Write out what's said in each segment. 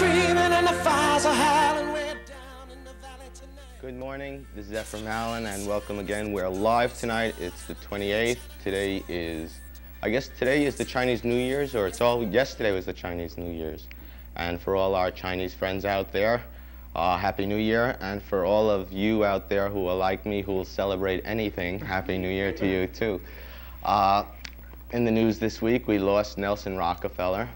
screaming and the fires are howling way down in the valley tonight. Good morning, this is Efrom and welcome again. We're live tonight. It's the 28th. Today is, I guess today is the Chinese New Year's, or yesterday was the Chinese New Year's. And for all our Chinese friends out there, Happy New Year. And for all of you out there who are like me, who will celebrate anything, Happy New Year to you too. In the news this week, we lost Nelson Rockefeller.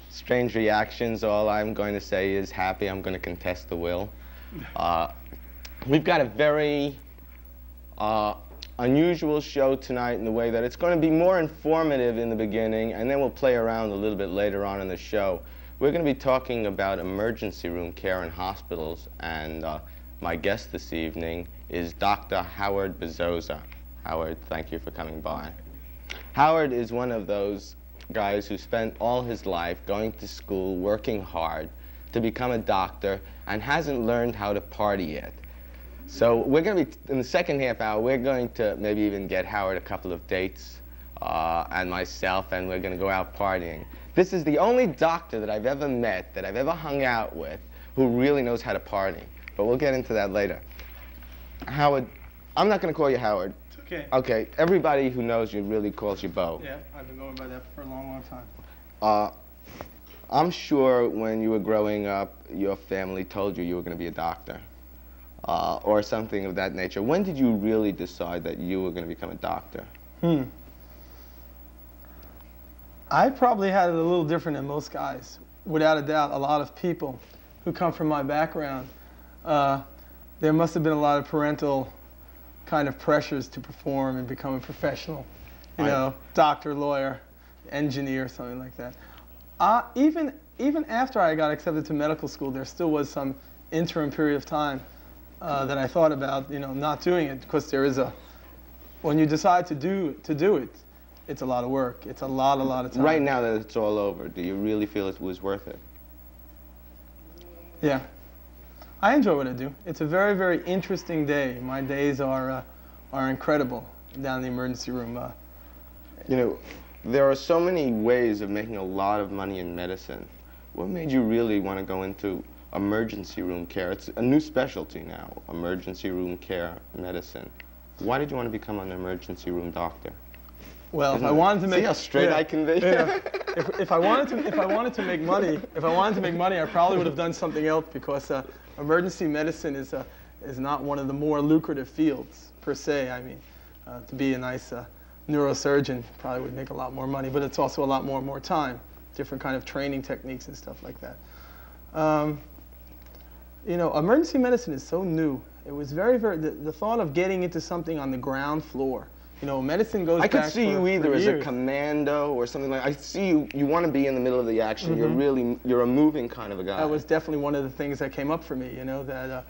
Strange reactions. All I'm going to say is happy. I'm going to contest the will. We've got a very unusual show tonight in the way that it's going to be more informative in the beginning, and then we'll play around a little bit later on in the show. We're going to be talking about emergency room care in hospitals, and my guest this evening is Dr. Howard Bezoza. Howard, thank you for coming by. Howard is one of those guys who spent all his life going to school, working hard to become a doctor, and hasn't learned how to party yet. So we're going to be, in the second half hour, we're going to maybe even get Howard a couple of dates, and myself, and we're going to go out partying. This is the only doctor that I've ever met, that I've ever hung out with, who really knows how to party. But we'll get into that later. Howard, I'm not going to call you Howard. Okay. Okay, everybody who knows you really calls you Bo. Yeah, I've been going by that for a long, long time. I'm sure when you were growing up, your family told you were going to be a doctor, or something of that nature. When did you really decide that you were going to become a doctor? I probably had it a little different than most guys. Without a doubt, a lot of people who come from my background, there must have been a lot of parental kind of pressures to perform and become a professional, you know, doctor, lawyer, engineer, something like that. Even after I got accepted to medical school, there still was some interim period of time that I thought about, you know, not doing it, because there is when you decide to do it, it's a lot of work. It's a lot of time. Right now that it's all over, do you really feel it was worth it? Yeah. I enjoy what I do. It's a very, very interesting day. My days are incredible down in the emergency room. You know, there are so many ways of making a lot of money in medicine. What made you really want to go into emergency room care? It's a new specialty now, emergency room care medicine. Why did you want to become an emergency room doctor? Well, if I wanted to make, see how straight I can be. Yeah. If I wanted to make money, I probably would have done something else, because emergency medicine is not one of the more lucrative fields per se. I mean, to be a nice neurosurgeon probably would make a lot more money, but it's also a lot more time, different kind of training techniques and stuff like that. You know, emergency medicine is so new. It was very, the thought of getting into something on the ground floor. You know, medicine goes back I could see you either as a years. commando or something like that. I see you want to be in the middle of the action. Mm-hmm. You're a moving kind of a guy. That was definitely one of the things that came up for me, you know, that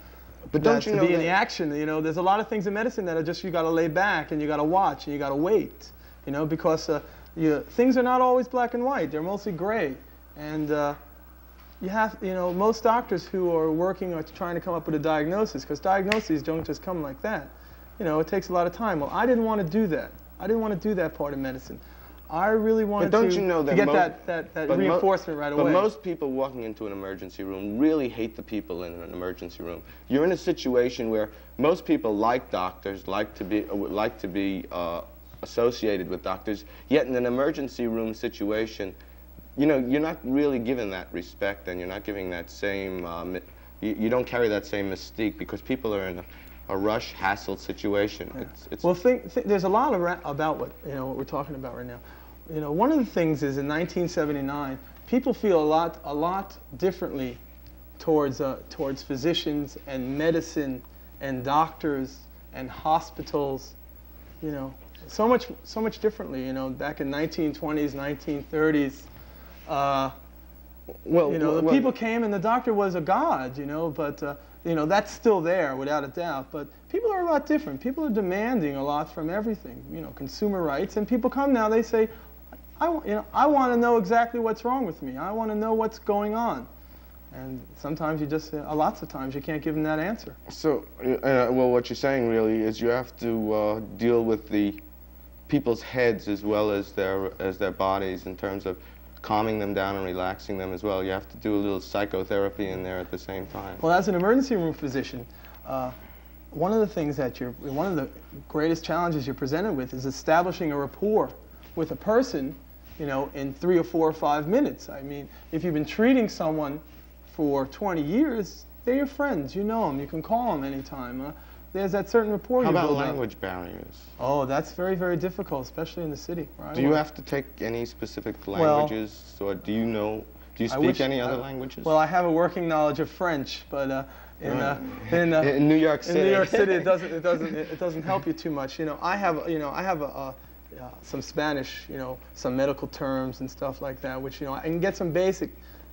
but don't you know to be in that the action, you know, there's a lot of things in medicine that are just, you got to lay back and you got to watch and you got to wait, you know, because things are not always black and white. They're mostly gray. And you have, you know, most doctors who are working are trying to come up with a diagnosis, because diagnoses don't just come like that. You know, it takes a lot of time. Well, I didn't want to do that. I didn't want to do that part of medicine. I really wanted to get that reinforcement right away. But most people walking into an emergency room really hate the people in an emergency room. You're in a situation where most people like doctors, like to be associated with doctors, yet in an emergency room situation, you know, you're not really given that respect, and you're not giving that same, you don't carry that same mystique, because people are in a rush, hassled situation. Yeah. Well, there's a lot about what we're talking about right now. You know, one of the things is in 1979, people feel a lot differently towards physicians and medicine and doctors and hospitals. You know, so much differently. You know, back in 1920s, 1930s. The people came and the doctor was a god. You know, but. You know, that's still there without a doubt, but people are a lot different. People are demanding a lot from everything, you know, consumer rights, and people come now, they say, I want to know exactly what's wrong with me. I want to know what's going on. And sometimes lots of times you can't give them that answer. So, well, what you're saying really is you have to deal with the people's heads as well as their bodies, in terms of calming them down and relaxing them as well. You have to do a little psychotherapy in there at the same time. Well, as an emergency room physician, one of the things that one of the greatest challenges you're presented with is establishing a rapport with a person, you know, in 3 or 4 or 5 minutes. I mean, if you've been treating someone for 20 years, they're your friends. You know them. You can call them anytime. There's that certain rapport. How you about build language up. barriers? Oh, that's very, very difficult, especially in the city. Right? Do you have to take any specific languages, or do you speak any other languages? Well, I have a working knowledge of French, but in New York City, in New York City, it doesn't help you too much. You know, I have some Spanish, you know, some medical terms and stuff like that, which, you know, I can get some basic,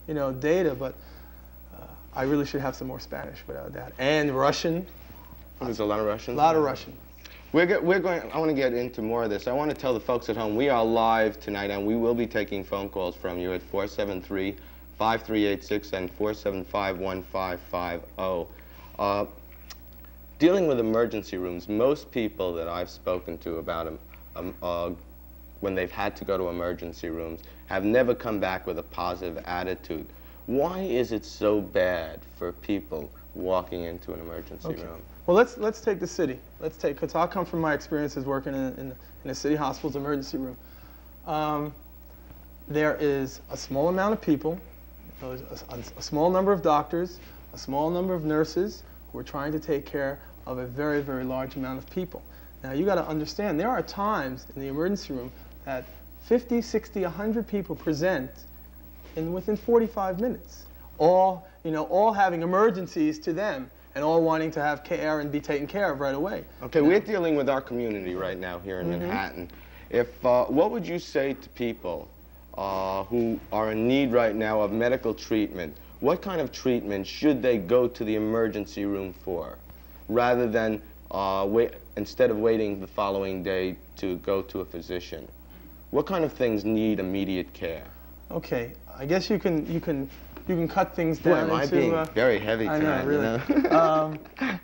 you know, data, but I really should have some more Spanish without that. And Russian. There's a lot of Russians. A lot of Russian. We're going. I want to get into more of this. I want to tell the folks at home we are live tonight, and we will be taking phone calls from you at 473-5386 and 475-1550. Dealing with emergency rooms, most people that I've spoken to about them, when they've had to go to emergency rooms, have never come back with a positive attitude. Why is it so bad for people walking into an emergency room? Well, let's take the city. Because I'll come from my experiences working in a city hospital's emergency room. There is a small amount of people, a small number of doctors, a small number of nurses who are trying to take care of a very, very large amount of people. Now, you got to understand, there are times in the emergency room that 50, 60, 100 people present within 45 minutes, all having emergencies to them, and all wanting to have care and be taken care of right away. Okay, we're dealing with our community right now here in Manhattan. What would you say to people who are in need right now of medical treatment? What kind of treatment should they go to the emergency room for, rather than instead of waiting the following day to go to a physician? What kind of things need immediate care? Okay, I guess you can cut things down into. Boy, am I being very heavy tonight. I know,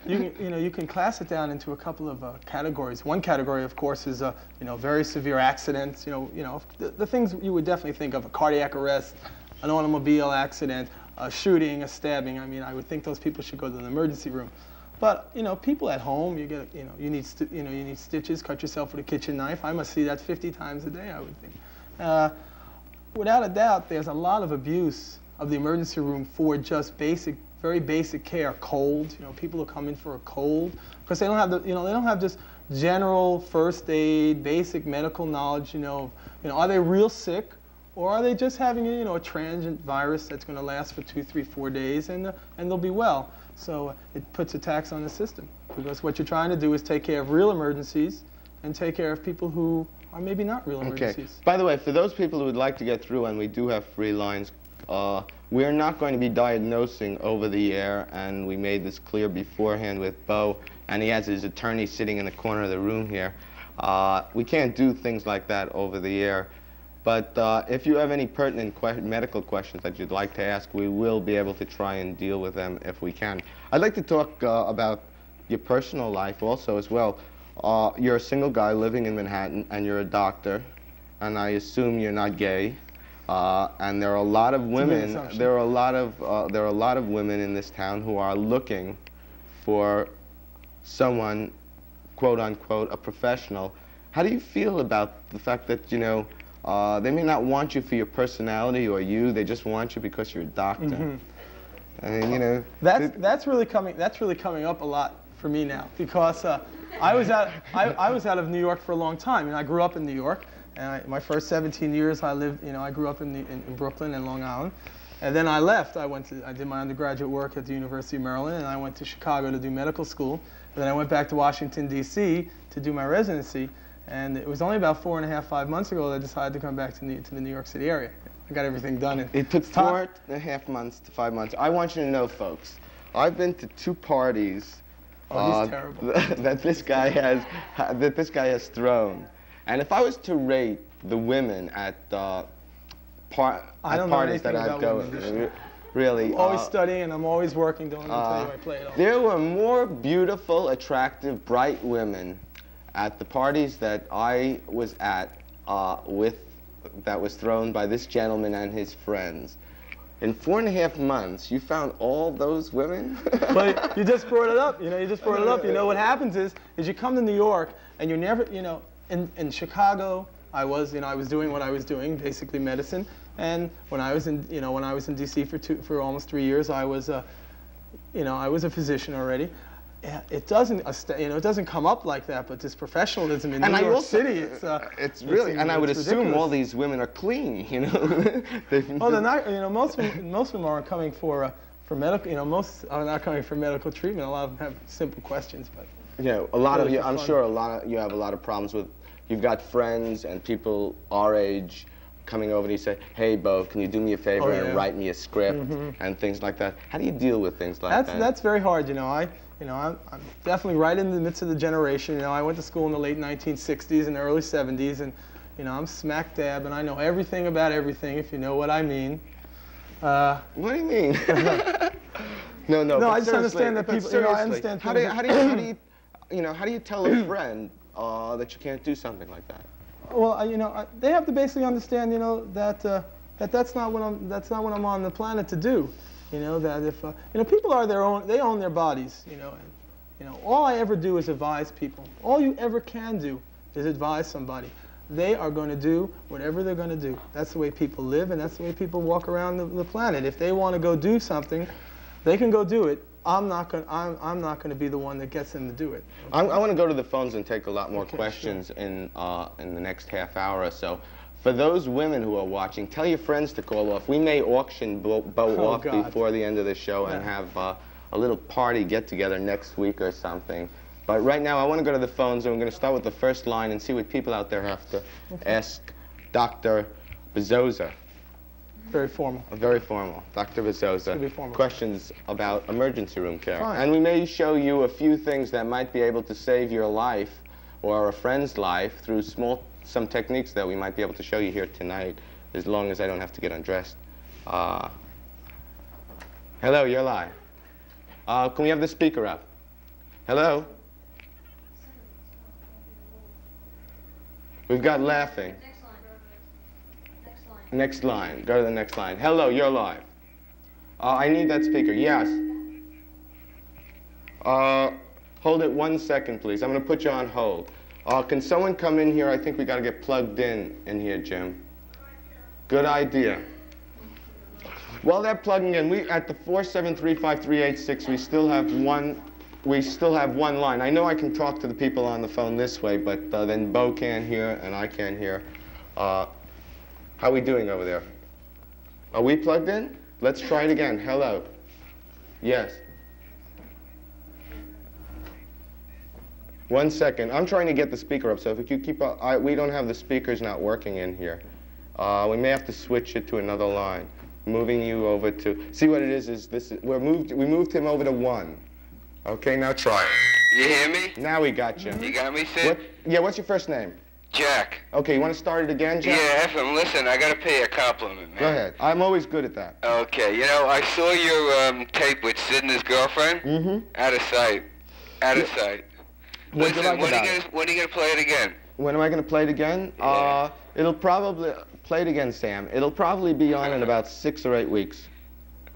really. You can class it down into a couple of categories. One category, of course, is very severe accidents. The things you would definitely think of: a cardiac arrest, an automobile accident, a shooting, a stabbing. I mean, I would think those people should go to the emergency room. But people at home, you need stitches. Cut yourself with a kitchen knife. I must see that 50 times a day, I would think. Without a doubt, there's a lot of abuse of the emergency room for just very basic care. Cold, people who come in for a cold because they don't have they don't have just general first aid, basic medical knowledge. Are they real sick, or are they just having a transient virus that's going to last for 2, 3, 4 days and they'll be well? So it puts a tax on the system, because what you're trying to do is take care of real emergencies and take care of people who are maybe not real emergencies. Okay. By the way, for those people who would like to get through, and we do have free lines, we're not going to be diagnosing over the air, and we made this clear beforehand with Bo, and he has his attorney sitting in the corner of the room here. We can't do things like that over the air. But if you have any pertinent medical questions that you'd like to ask, we will be able to try and deal with them if we can. I'd like to talk about your personal life also as well. You're a single guy living in Manhattan, and you're a doctor, and I assume you're not gay. And there are a lot of women. There are a lot of women in this town who are looking for someone, quote unquote, a professional. How do you feel about the fact that they may not want you for your personality or they just want you because you're a doctor? I mean, that's really coming up a lot for me now, because I was out of New York for a long time, and I grew up in New York. And my first 17 years, I grew up in Brooklyn and Long Island, and then I left. I did my undergraduate work at the University of Maryland, and I went to Chicago to do medical school. And then I went back to Washington, D.C. to do my residency. And it was only about 4.5, 5 months ago that I decided to come back to the New York City area. I got everything done. It took 4.5 months to 5 months. I want you to know, folks, I've been to 2 parties that this guy has thrown. And if I was to rate the women at parties that I've gone, really, I'm always studying, and I'm always working. Don't tell you I play it all. There were more beautiful, attractive, bright women at the parties that I was at with that was thrown by this gentleman and his friends. In 4.5 months, you found all those women? Well, you just brought it up. You know, you just brought it up. You know, what happens is you come to New York and you're never, you know, in Chicago, I was doing what I was doing, basically medicine. And when I was in DC for almost 3 years, I was a physician already. It doesn't come up like that, but this professionalism in New York City, it's really, and I would assume ridiculous. All these women are clean, you know. Oh, they're not. You know, most of them aren't coming for medical. You know, most are not coming for medical treatment. A lot of them have simple questions, but. Yeah, a lot of you. I'm sure you have a lot of problems with. You've got friends and people our age coming over and you say, "Hey, Bo, can you do me a favor and write me a script and things like that?" How do you deal with things like that? That's very hard. You know, I'm definitely right in the midst of the generation. You know, I went to school in the late 1960s and early 70s, and you know, I'm smack dab, and I know everything about everything, if you know what I mean. What do you mean? No. I just understand that people. You know, I understand. How do you tell a friend that you can't do something like that? Well, you know, they have to basically understand, you know, that that's not what I'm on the planet to do. You know, that if you know, people are they own their bodies. You know, and you know, all I ever do is advise people. All you ever can do is advise somebody. They are going to do whatever they're going to do. That's the way people live, and that's the way people walk around the planet. If they want to go do something, they can go do it. I'm not going to be the one that gets them to do it. Okay? I want to go to the phones and take a lot more questions in the next half hour or so. For those women who are watching, tell your friends to call off. We may auction Bo off before the end of the show and have a little party get-together next week or something. But right now, I want to go to the phones, and we're going to start with the first line and see what people out there have to ask Dr. Bezosa. Very formal. Very formal. Dr. Bezosa. Be formal. Questions about emergency room care. Fine. And we may show you a few things that might be able to save your life or a friend's life through some techniques that we might be able to show you here tonight, as long as I don't have to get undressed. Hello, you're live. Can we have the speaker up? Hello? We've got laughing. Next line. Go to the next line. Hello, you're live. I need that speaker. Yes. Hold it 1 second, please. I'm going to put you on hold. Can someone come in here? I think we got to get plugged in here, Jim. Good idea. While they're plugging in, we at the 4735386, we still have one line. I know I can talk to the people on the phone this way, but then Bo can't hear and I can't hear. How are we doing over there? Are we plugged in? Let's try it again. Hello. Yes. 1 second. I'm trying to get the speaker up, so if you keep up, we don't have the speakers not working in here. We may have to switch it to another line. Moving you over to, see what it is we moved him over to 1. Okay, now try it. You hear me? Now we got you. You got me, Sid? What's your first name? Jack. Okay, you want to start it again, Jack? Yeah, Efrom, listen, I got to pay a compliment, man. Go ahead. I'm always good at that. Okay, you know, I saw your tape with Sid and his girlfriend. Mm-hmm. Out of sight. Out of sight. What'd you like when about are you going to play it again? When am I going to play it again? Yeah. It'll probably, play it again, Sam. It'll probably be on in about 6 or 8 weeks.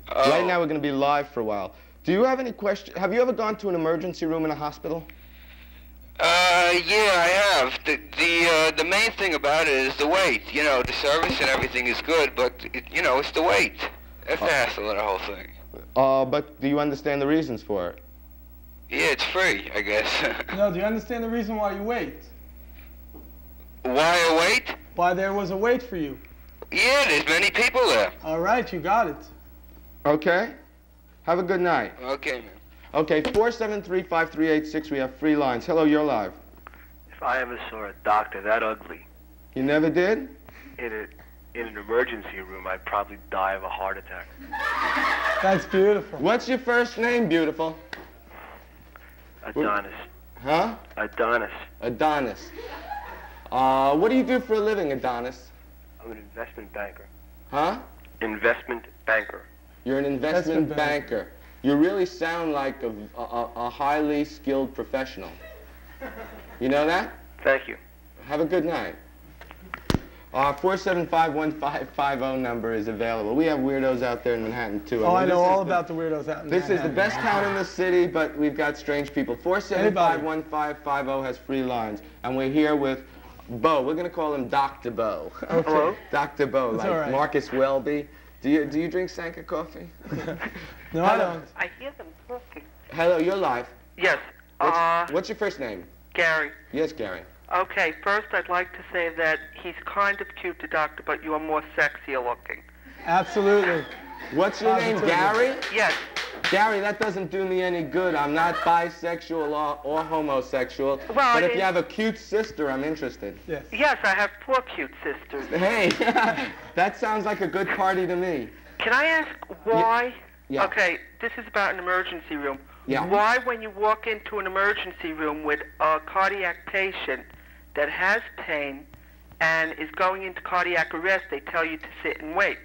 Oh. Right now we're going to be live for a while. Do you have any questions? Have you ever gone to an emergency room in a hospital? Yeah, I have. The main thing about it is the wait. You know, the service and everything is good, but, you know, it's the wait. That's the hassle of the whole thing. But do you understand the reasons for it? Yeah, it's free, I guess. No, do you understand the reason why you wait? Why a wait? Why there was a wait for you? Yeah, there's many people there. All right, you got it. Okay. Have a good night. Okay, man. Okay, 4735386, we have free lines. Hello, you're live. If I ever saw a doctor that ugly You never did? in an emergency room, I'd probably die of a heart attack. That's beautiful. What's your first name, beautiful? Adonis. Huh? Adonis. Adonis. What do you do for a living, Adonis? I'm an investment banker. Huh? Investment banker. You're an investment banker. You really sound like a highly skilled professional. You know that? Thank you. Have a good night. Our 475-1550 number is available. We have weirdos out there in Manhattan, too. Oh, I know all about the weirdos out in This Manhattan. is the best town in the city, but we've got strange people. 475-1550 has free lines. And we're here with Bo. We're going to call him Dr. Bo. Okay. Hello? Dr. Bo, That's like all right. Marcus Welby. Do you drink Sanka coffee? No, I don't. I hear them talking. Hello, you're live. Yes. What's your first name? Gary. Yes, Gary. Okay, first I'd like to say that he's kind of cute, the doctor, but you are more sexier looking. Absolutely. What's your name, Positively. Gary? Yes. Gary, that doesn't do me any good. I'm not bisexual or homosexual. Well, but if you have a cute sister, I'm interested. Yes. Yes, I have 4 cute sisters. Hey, that sounds like a good party to me. Can I ask why? Yeah. Okay, this is about an emergency room. Yeah. Why, when you walk into an emergency room with a cardiac patient that has pain and is going into cardiac arrest, they tell you to sit and wait.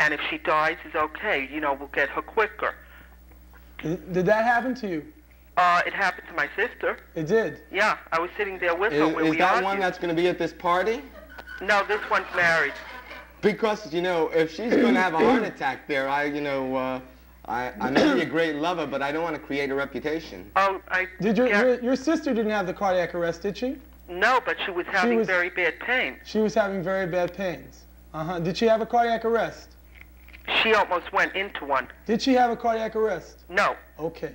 And if she dies, it's okay. You know, we'll get her quicker. Did that happen to you? It happened to my sister. It did. Yeah, I was sitting there with her when Is we that argued. one that's going to be at this party? No, this one's married. Because, you know, if she's going to have a heart attack there, I may be a great lover, but I don't want to create a reputation. Oh, Did your sister didn't have the cardiac arrest, did she? No, but she was having very bad pain. She was having very bad pains. Uh-huh. Did she have a cardiac arrest? She almost went into one. Did she have a cardiac arrest? No. Okay.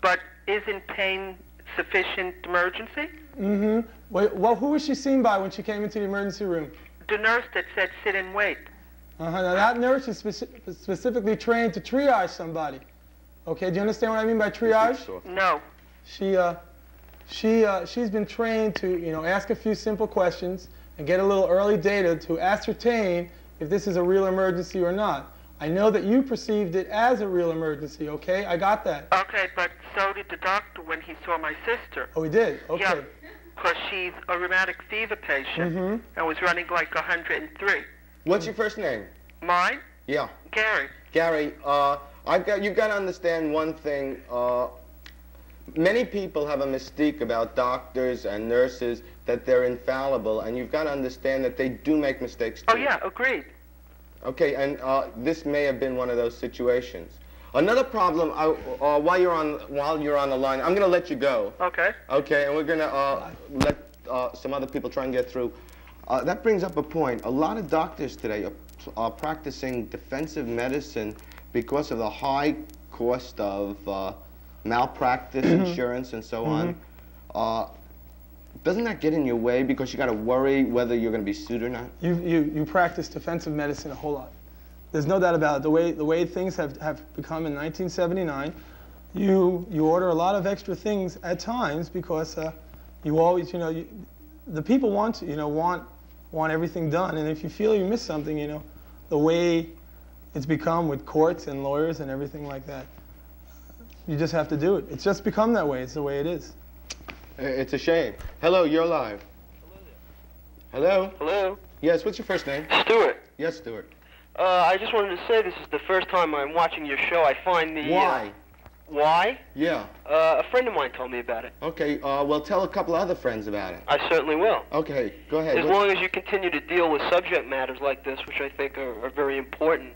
But isn't pain sufficient emergency? Mm-hmm. Well, who was she seen by when she came into the emergency room? The nurse that said sit and wait. Uh-huh. Now, that nurse is specifically trained to triage somebody. Okay, do you understand what I mean by triage? No. She's been trained to, you know, ask a few simple questions and get a little early data to ascertain if this is a real emergency or not. I know that you perceived it as a real emergency, okay? I got that. Okay, but so did the doctor when he saw my sister. Oh, he did? Okay. Yeah, because she's a rheumatic fever patient and was running like 103. What's your first name? Mine? Yeah. Gary. Gary, you've got to understand one thing. Many people have a mystique about doctors and nurses that they're infallible, and you've got to understand that they do make mistakes too. Oh yeah, agreed. Okay, and this may have been one of those situations. Another problem, while you're on the line, I'm going to let you go. Okay. Okay, and we're going to let some other people try and get through. That brings up a point. A lot of doctors today are practicing defensive medicine because of the high cost of malpractice insurance and so on. Doesn't that get in your way because you got to worry whether you're going to be sued or not? You practice defensive medicine a whole lot. There's no doubt about it. The way things have become in 1979, you order a lot of extra things at times because you always, you know, the people want everything done, and if you feel you miss something, you know, the way it's become with courts and lawyers and everything like that, you just have to do it. It's just become that way. It's the way it is. It's a shame. Hello, you're live. Hello? Hello? Yes, what's your first name? Stuart. Yes, Stuart. I just wanted to say this is the first time I'm watching your show. I find the... Why? Why? Yeah. A friend of mine told me about it. Okay, well, tell a couple other friends about it. I certainly will. Okay, go ahead. As long as you continue to deal with subject matters like this, which I think are very important,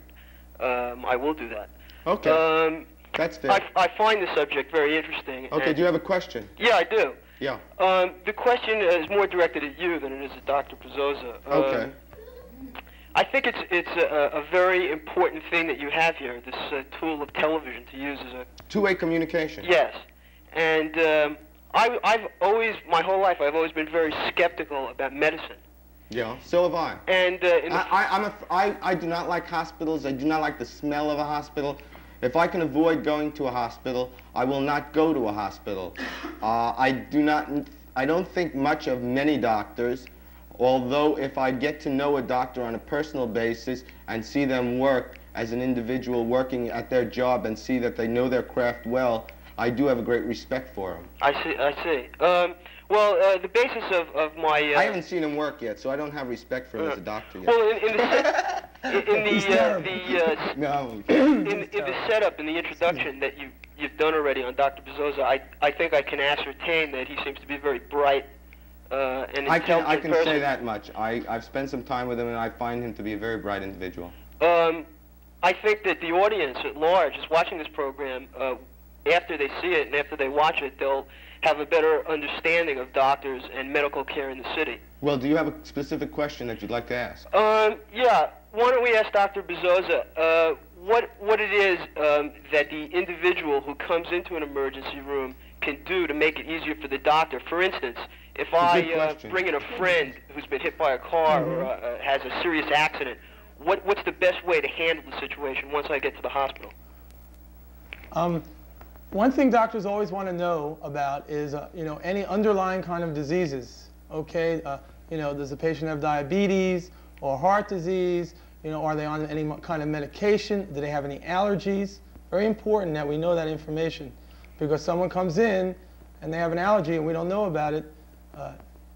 I will do that. Okay, that's fair. I find the subject very interesting. Okay, do you have a question? Yeah, I do. Yeah. The question is more directed at you than it is at Dr. Pizzoza. Okay. I think it's a very important thing that you have here, this tool of television to use as a... Two-way communication. Yes. And I've always, my whole life, I've always been very skeptical about medicine. Yeah, so have I. And I do not like hospitals. I do not like the smell of a hospital. If I can avoid going to a hospital, I will not go to a hospital. I don't think much of many doctors, although if I get to know a doctor on a personal basis and see them work as an individual working at their job and see that they know their craft well, I do have a great respect for them. I see. Well, the basis of my... I haven't seen him work yet, so I don't have respect for him as a doctor yet. Well, in the setup, in the introduction that you've done already on Dr. Pizzoza, I think I can ascertain that he seems to be a very bright and I intelligent can person. say that much. I've spent some time with him, and I find him to be a very bright individual. I think that the audience at large is watching this program. After they see it and after they watch it, they'll have a better understanding of doctors and medical care in the city. Well, do you have a specific question that you'd like to ask? Yeah. Why don't we ask Dr. Bezosa what it is that the individual who comes into an emergency room can do to make it easier for the doctor. For instance, if I bring in a friend who's been hit by a car or has a serious accident, what's the best way to handle the situation once I get to the hospital? One thing doctors always want to know about is, any underlying kind of diseases. Okay, does the patient have diabetes or heart disease? Are they on any kind of medication? Do they have any allergies? Very important that we know that information, because someone comes in and they have an allergy and we don't know about it.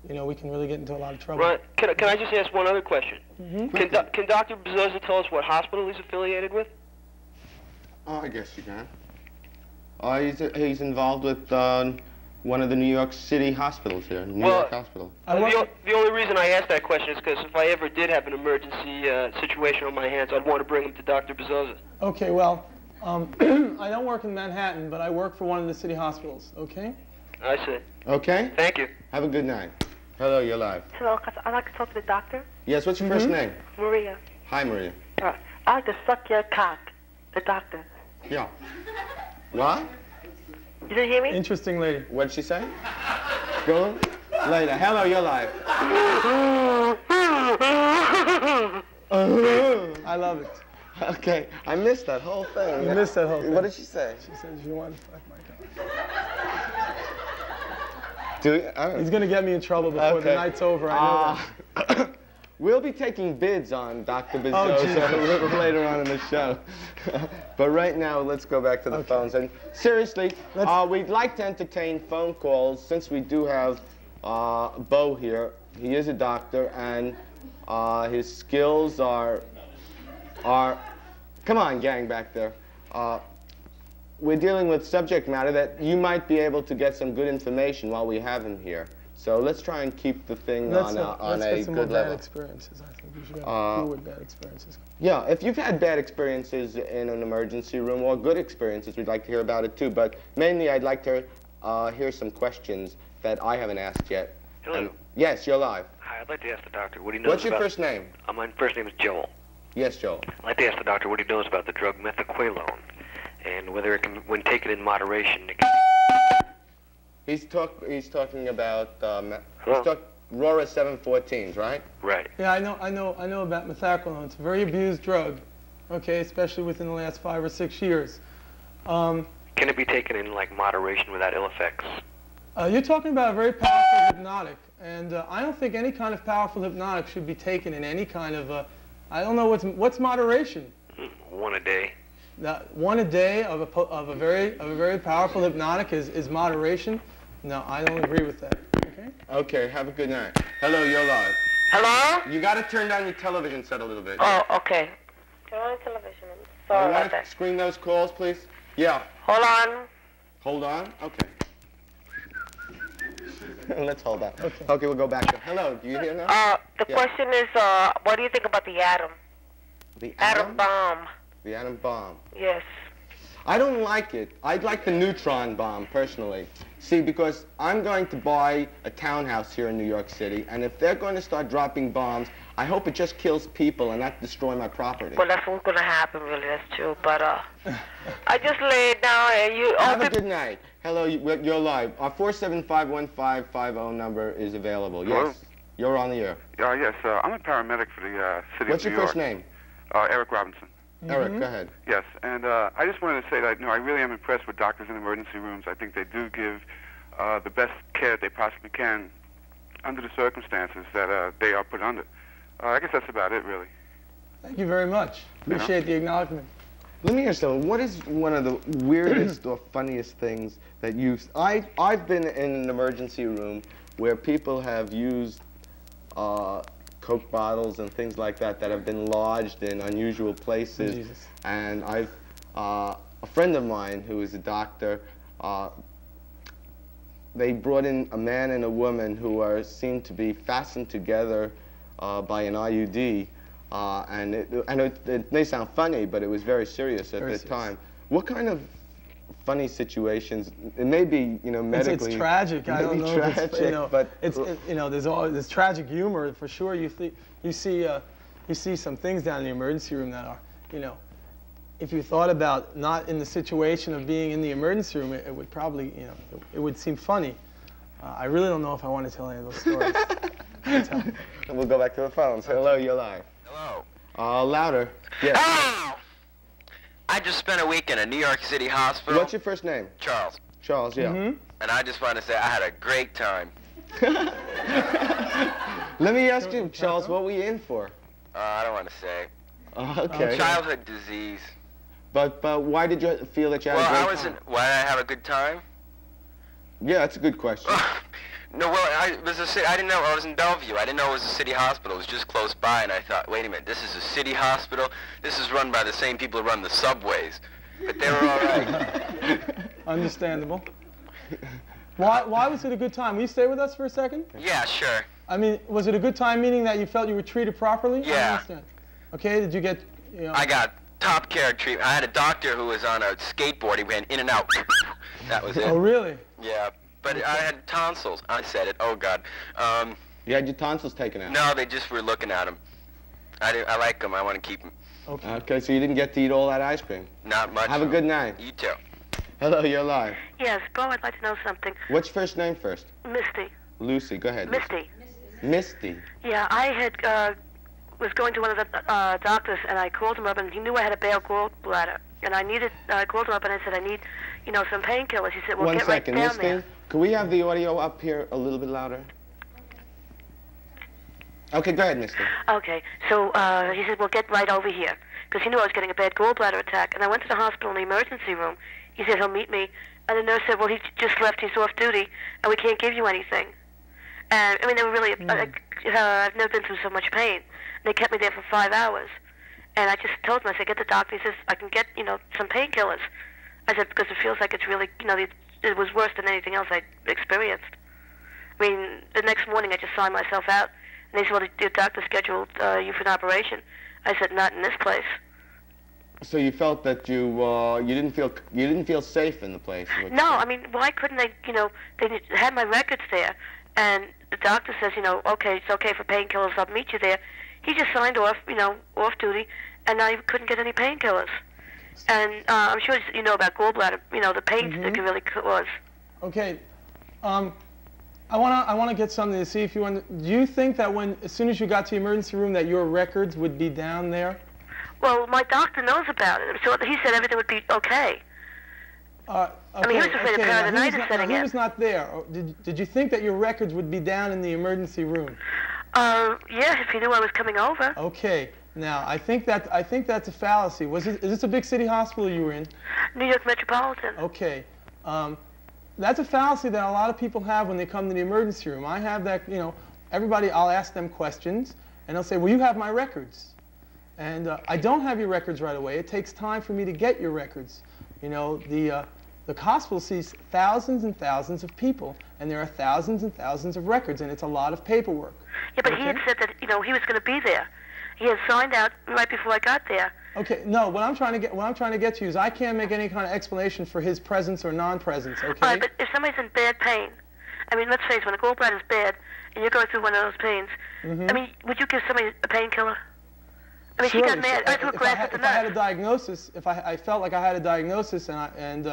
We can really get into a lot of trouble. Right. Can I just ask one other question? Can Dr. Bezosa tell us what hospital he's affiliated with? Oh, I guess you can. He's involved with one of the New York City hospitals here, New York Hospital. The only reason I asked that question is because if I ever did have an emergency situation on my hands, I'd want to bring him to Dr. Bezosa. Okay, well, I don't work in Manhattan, but I work for one of the city hospitals, okay? I see. Okay? Thank you. Have a good night. Hello, you're live. Hello, I'd like to talk to the doctor. Yes, what's your first name? Maria. Hi, Maria. I'd like to suck your cock, the doctor. Yeah. What? You didn't hear me? Interesting lady. What'd she say? Go later. Hello, you're live. I love it. Okay, I missed that whole thing. You missed that whole thing. What did she say? She said she wanted to fuck my cock. He's going to get me in trouble before the night's over. I know that. We'll be taking bids on Dr. Bezosa a little later on in the show. But right now, let's go back to the phones. And seriously, we'd like to entertain phone calls since we do have Bo here. He is a doctor, and his skills are... Come on, gang back there. We're dealing with subject matter that you might be able to get some good information while we have him here. So let's try and keep the thing on a good level. Bad experiences. I think we should deal with bad experiences. Yeah, if you've had bad experiences in an emergency room or good experiences, we'd like to hear about it too. But mainly, I'd like to hear some questions that I haven't asked yet. Hello. Yes, you're live. Hi, I'd like to ask the doctor what he knows What's your first name? My first name is Joel. Yes, Joel. I'd like to ask the doctor what he knows about the drug methaqualone and whether it can, when taken in moderation, it can... He's talking about Rora 714s, right? Right. Yeah, I know about methaqualone. It's a very abused drug, okay, especially within the last 5 or 6 years. Can it be taken in like moderation without ill effects? You're talking about a very powerful hypnotic, and I don't think any kind of powerful hypnotic should be taken in any kind of I don't know what's moderation. One a day. One a day of a very powerful hypnotic is moderation. No, I don't agree with that. Okay. Okay. Have a good night. Hello, you're live. Hello? You got to turn down your television set a little bit. Oh, okay. Turn on the television. Sorry about that. Screen those calls, please. Yeah. Hold on. Hold on. Okay. Let's hold on. Okay, we'll go back to. Hello, do you hear now? The question is, what do you think about the atom? The atom bomb. The atom bomb. Yes. I don't like it. I'd like the neutron bomb, personally. See, because I'm going to buy a townhouse here in New York City, and if they're going to start dropping bombs, I hope it just kills people and not destroy my property. Well, that's what's going to happen, really, that's true. But I just laid down and you... Have a good night. Hello, you're live. Our 475-1550 number is available. Yes, Hello? You're on the air. Yes, I'm a paramedic for the city What's of New your York. first name? Eric Robinson. Eric, go ahead. Yes, and I just wanted to say that I really am impressed with doctors in emergency rooms. I think they do give the best care that they possibly can under the circumstances that they are put under. I guess that's about it, really. Thank you very much. Appreciate the acknowledgement. Let me ask you something. What is one of the weirdest or funniest things that you've... I've been in an emergency room where people have used Coke bottles and things like that that have been lodged in unusual places. Jesus. And a friend of mine who is a doctor they brought in a man and a woman who are seemed to be fastened together by an IUD, and it may sound funny, but it was very serious at the time. What kind of funny situations? It may be, you know, medically. It's tragic. I don't know. Tragic, if it's, you know, but you know, there's tragic humor for sure. You see some things down in the emergency room that are, you know, if you thought about not in the situation of being in the emergency room, it would probably, you know, it would seem funny. I really don't know if I want to tell any of those stories. We'll go back to the phones. Hello, you're live. Hello. Louder. Yes. Ow! I just spent a week in a New York City hospital. What's your first name? Charles. Charles, yeah. And I just want to say I had a great time. Let me ask you, Charles, what were you in for? I don't want to say. Okay. Childhood disease. But why did you feel that you had a great time? Why did I have a good time? Yeah, that's a good question. No, well, I didn't know I was in Bellevue. I didn't know it was a city hospital. It was just close by, and I thought, wait a minute, this is a city hospital? This is run by the same people who run the subways. But they were all right. Understandable. Why was it a good time? Will you stay with us for a second? Yeah, sure. I mean, was it a good time, meaning that you felt you were treated properly? Yeah. I understand. Okay, did you get, you know... I got top care treatment. I had a doctor who was on a skateboard. He went in and out. That was it. Oh, really? Yeah. But I had tonsils. I said it. Oh, God. You had your tonsils taken out? No, they just were looking at them. I like them. I want to keep them. Okay. Okay, so you didn't get to eat all that ice cream? Not much. Have a good night. You too. Hello, you're live. Yes, Bo, I'd like to know something. What's your first name first? Misty. Lucy, go ahead. Misty. Misty. Yeah, I had was going to one of the doctors, and I called him up, and he knew I had a bad gallbladder, and I called him up, and I said, I need, you know, some painkillers. He said, well, get right down Misty, there. can we have the audio up here a little bit louder? Okay, go ahead, Misty. Okay, so he said, well, get right over here, because he knew I was getting a bad gallbladder attack, and I went to the hospital in the emergency room. He said he'll meet me, and the nurse said, well, he just left, he's off duty, and we can't give you anything. And, I mean, they were really, I've never been through so much pain. They kept me there for 5 hours. And I just told him, I said, get the doctor. He says, I can get, you know, some painkillers. I said, because it feels like it's really, you know, it was worse than anything else I'd experienced. I mean, the next morning I just signed myself out. And they said, well, the doctor scheduled you for an operation. I said, not in this place. So you felt that you didn't feel safe in the place? No, I mean, why couldn't they, you know, they had my records there. And the doctor says, you know, okay, it's okay for painkillers, I'll meet you there. He just signed off, you know, off duty, and I couldn't get any painkillers. And I'm sure you know about gallbladder, you know, the pain that can really cause. Okay, I want to get something to see if you do you think that as soon as you got to the emergency room that your records would be down there? Well, my doctor knows about it, so he said everything would be okay. Okay, I mean, he was afraid of peritonitis setting in. He was not there. Did you think that your records would be down in the emergency room? Yes, if he knew I was coming over. Okay. Now, I think that's a fallacy. Is this a big city hospital you were in? New York Metropolitan. Okay. That's a fallacy that a lot of people have when they come to the emergency room. I have that, you know, everybody, I'll ask them questions, and they'll say, well, you have my records. And I don't have your records right away. It takes time for me to get your records. You know, the hospital sees thousands and thousands of people, and there are thousands and thousands of records, and it's a lot of paperwork. Yeah, but he had said that, you know, he was going to be there. He had signed out right before I got there. Okay, no, what I'm trying to get to you is I can't make any kind of explanation for his presence or non-presence, okay? All right, but if somebody's in bad pain, I mean, let's face it, when a gallbladder's bad, and you're going through one of those pains, I mean, would you give somebody a painkiller? I mean, sure, she got mad. I threw a glass at the nurse. If I had a diagnosis, if I felt like I had a diagnosis and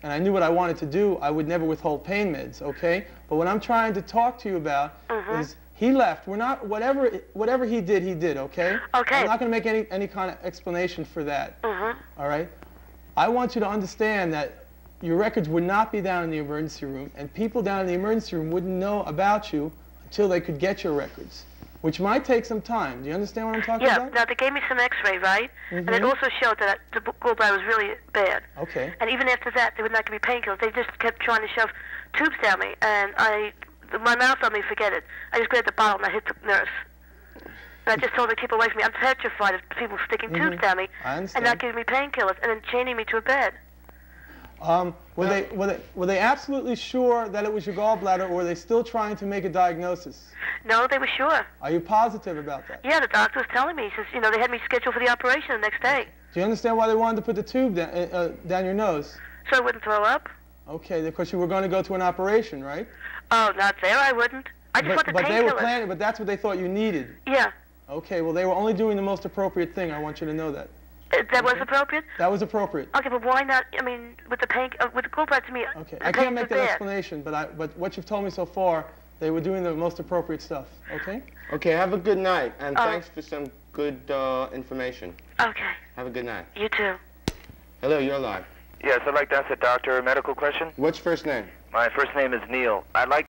I knew what I wanted to do, I would never withhold pain meds, okay? But what I'm trying to talk to you about is he left. We're not, whatever he did, okay? Okay. I'm not going to make any kind of explanation for that, all right? I want you to understand that your records would not be down in the emergency room, and people down in the emergency room wouldn't know about you until they could get your records, which might take some time. Do you understand what I'm talking about? Yeah, now they gave me some x-ray, right? And it also showed that the gallbladder was really bad. Okay. And even after that, they would not give me painkillers. They just kept trying to shove tubes down me, and my mouth told me forget it. I just grabbed the bottle and I hit the nurse. And I just told her to keep away from me. I'm petrified of people sticking tubes down me and not giving me painkillers and then chaining me to a bed. Were they absolutely sure that it was your gallbladder, or were they still trying to make a diagnosis? No, they were sure. Are you positive about that? Yeah, the doctor was telling me. He says, you know, they had me scheduled for the operation the next day. Do you understand why they wanted to put the tube down your nose? So I wouldn't throw up? Okay, because you were going to go to an operation, right? Oh, not there, I wouldn't. I just want the painkillers. But that's what they thought you needed. Yeah. Okay, well, they were only doing the most appropriate thing. I want you to know that. That was appropriate? That was appropriate. Okay, but why not, I mean, with the with the gallbladder to me, okay, I can't make that explanation, but what you've told me so far, they were doing the most appropriate stuff, okay? Okay, have a good night, and thanks for some good information. Okay. Have a good night. You too. Hello, you're live. Yes, I'd like to ask the doctor a medical question. What's your first name? My first name is Neil. I'd like